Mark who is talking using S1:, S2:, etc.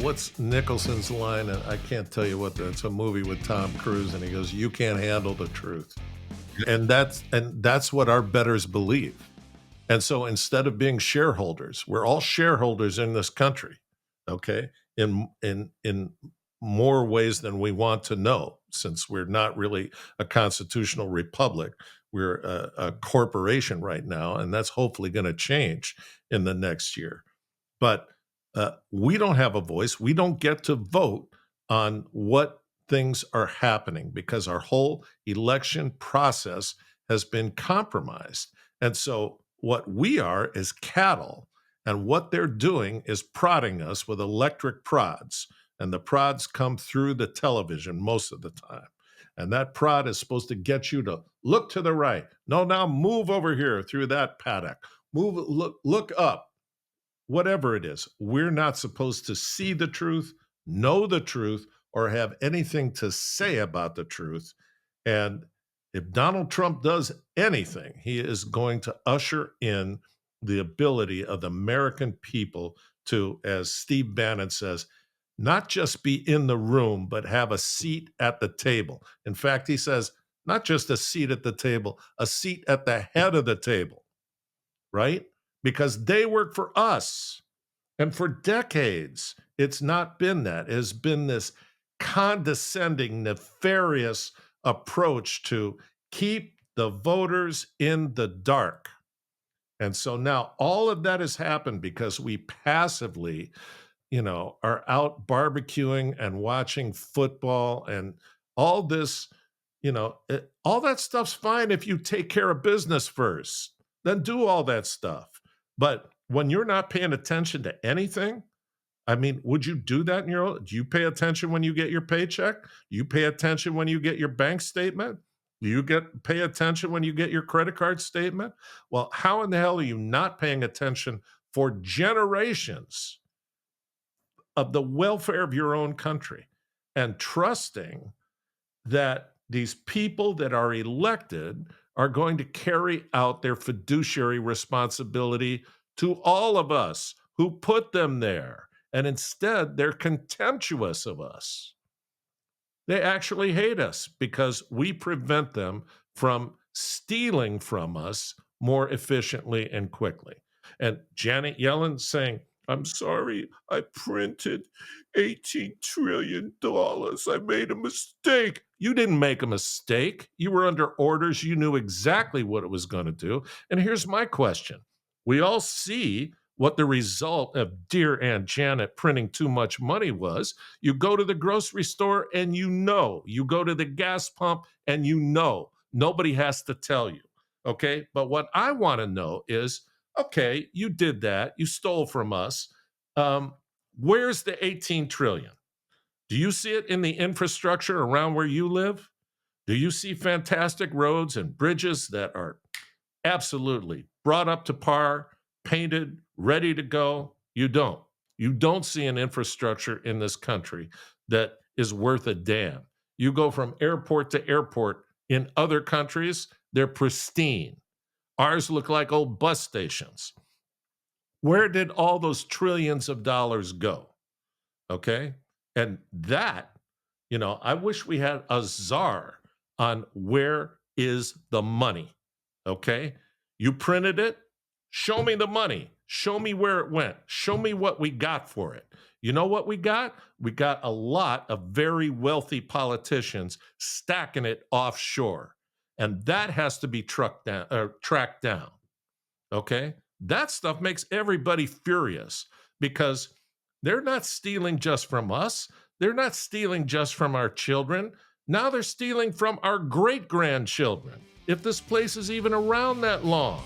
S1: what's Nicholson's line? And I can't tell you it's a movie with Tom Cruise, and he goes, "You can't handle the truth," and that's what our betters believe. And so instead of being shareholders, we're all shareholders in this country, okay? In more ways than we want to know, since we're not really a constitutional republic. We're a corporation right now, and that's hopefully going to change in the next year. But we don't have a voice. We don't get to vote on what things are happening because our whole election process has been compromised. And so what we are is cattle, and what they're doing is prodding us with electric prods. And the prods come through the television most of the time. And that prod is supposed to get you to look to the right. No, now move over here through that paddock. Look up. Whatever it is, we're not supposed to see the truth, know the truth, or have anything to say about the truth. And if Donald Trump does anything, he is going to usher in the ability of the American people to, as Steve Bannon says, not just be in the room, but have a seat at the table. In fact, he says, not just a seat at the table, a seat at the head of the table, right? Because they work for us. And for decades, it's not been that. It has been this condescending, nefarious approach to keep the voters in the dark. And so now all of that has happened because we passively, are out barbecuing and watching football and all this, all that stuff's fine if you take care of business first. Then do all that stuff. But when you're not paying attention to anything, I mean, would you do that do you pay attention when you get your paycheck? Do you pay attention when you get your bank statement? Do you pay attention when you get your credit card statement? Well, how in the hell are you not paying attention for generations of the welfare of your own country and trusting that these people that are elected are going to carry out their fiduciary responsibility to all of us who put them there? And instead, they're contemptuous of us. They actually hate us because we prevent them from stealing from us more efficiently and quickly. And Janet Yellen saying, "I'm sorry, I printed $18 trillion. I made a mistake." You didn't make a mistake. You were under orders. You knew exactly what it was going to do. And here's my question. We all see what the result of dear Aunt Janet printing too much money was. You go to the grocery store and you go to the gas pump and nobody has to tell you. Okay. But what I want to know is, okay, you did that. You stole from us. Where's the 18 trillion? Do you see it in the infrastructure around where you live? Do you see fantastic roads and bridges that are absolutely brought up to par, painted, ready to go? You don't. You don't see an infrastructure in this country that is worth a damn. You go from airport to airport in other countries, they're pristine. Ours look like old bus stations. Where did all those trillions of dollars go? Okay. And that, I wish we had a czar on where is the money. Okay. You printed it. Show me the money. Show me where it went. Show me what we got for it. You know what we got? We got a lot of very wealthy politicians stacking it offshore. And that has to be tracked down. Okay. That stuff makes everybody furious because they're not stealing just from us. They're not stealing just from our children. Now they're stealing from our great grandchildren, if this place is even around that long.